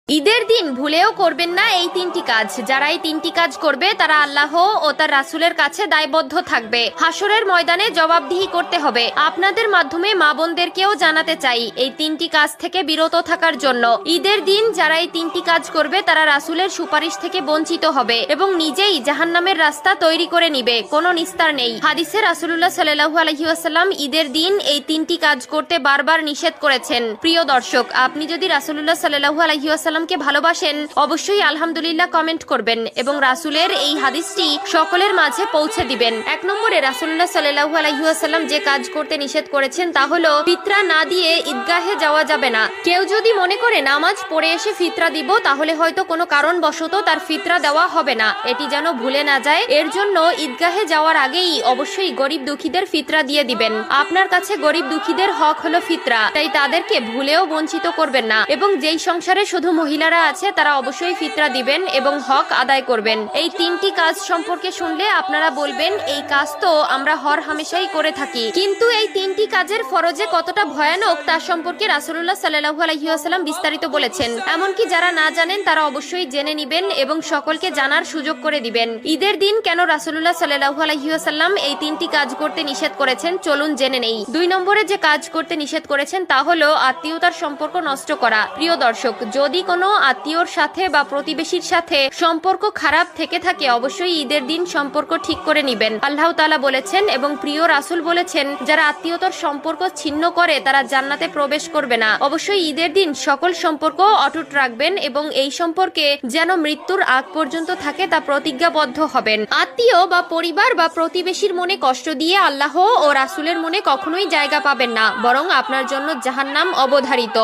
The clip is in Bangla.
ঈদের দিন ভুলেও করবেন না এই তিনটি কাজ। যারা এই তিনটি কাজ করবে তারা আল্লাহ ও তার রাসূলের কাছে দায়বদ্ধ থাকবে। হাসরের ময়দানে জবাবদিহি করতে হবে। আপনাদের মাধ্যমে মা বোনদেরকেও জানাতে চাই এই তিনটি কাজ থেকে বিরত থাকার জন্য। ঈদের দিন যারা এই তিনটি কাজ করবে তারা রাসূলের সুপারিশ থেকে বঞ্চিত হবে এবং নিজেই জাহান্নামের রাস্তা তৈরি করে নিবে। কোনো নিস্তার নেই। হাদিসে রাসূলুল্লাহ সাল্লাল্লাহু আলাইহি ওয়াসাল্লাম ঈদের দিন এই তিনটি কাজ করতে বারবার নিষেধ করেছেন। প্রিয় দর্শক, আপনি যদি রাসূলুল্লাহ সাল্লাল্লাহু আলাইহি ওয়াসাল্লাম কে ভালোবাসেন অবশ্যই আলহামদুলিল্লাহ কমেন্ট করবেন এবং রাসূলের এই হাদিসটি সকলের মাঝে পৌঁছে দিবেন। এক নম্বরে রাসূলুল্লাহ সাল্লাল্লাহু আলাইহি ওয়াসাল্লাম যে কাজ করতে নিষেধ করেছেন তা হলো ফিতরা না দিয়ে ঈদগাহে যাওয়া যাবে না। কেউ যদি মনে করে নামাজ পড়ে এসে ফিতরা দিব তাহলে হয়তো কোনো কারণবশত তার ফিতরা দেওয়া হবে না, এটি যেন ভুলে না যায়। এর জন্য ঈদগাহে যাওয়ার আগেই অবশ্যই গরিব দুঃখীদের ফিতরা দিয়ে দিবেন। আপনার কাছে গরিব দুঃখীদের হক হলো ফিতরা, তাই তাদেরকে ভুলেও বঞ্চিত করবেন না। এবং যেই সংসারে শুধু মহিলারা আছে তারা অবশ্যই ফিতরা দিবেন এবং হক আদায় করবেন। এই তিনটি কাজ সম্পর্কে শুনলে আপনারা বলবেন এই কাজ তো আমরা হর হামেশাই করে থাকি, কিন্তু এই তিনটি কাজের ফরজে কতটা ভয়ানক তা সম্পর্কে রাসূলুল্লাহ সাল্লাল্লাহু আলাইহি ওয়াসাল্লাম বিস্তারিত বলেছেন। এমনকি যারা না জানেন তারা অবশ্যই জেনে নিবেন এবং সকলকে জানার সুযোগ করে দিবেন। ঈদের দিন কেন রাসূলুল্লাহ সাল্লাল্লাহু আলাইহি ওয়াসাল্লাম এই তিনটি কাজ করতে নিষেধ করেছেন চলুন জেনে নেই। 2 নম্বরে যে কাজ করতে নিষেধ করেছেন তা হলো আত্মীয়তার সম্পর্ক নষ্ট করা। প্রিয় দর্শক, যদি কোনো আত্মীয়র সাথে বা প্রতিবেশীর সাথে সম্পর্ক খারাপ থেকে থাকে অবশ্যই ঈদের দিন সম্পর্ক ঠিক করে নিবেন। আল্লাহ তাআলা বলেছেন এবং প্রিয় রাসূল বলেছেন যারা আত্মীয়তার সম্পর্ক ছিন্ন করে তারা জান্নাতে প্রবেশ করবে না। অবশ্যই ঈদের দিন সকল সম্পর্ক অটুট রাখবেন এবং এই সম্পর্কে যেন মৃত্যুর আগ পর্যন্ত থাকে তা প্রতিজ্ঞাবদ্ধ হবেন। আত্মীয় বা পরিবার বা প্রতিবেশীর মনে কষ্ট দিয়ে আল্লাহ ও রাসূলের মনে কখনোই জায়গা পাবেন না, বরং আপনার জন্য জাহান্নাম অবধারিত।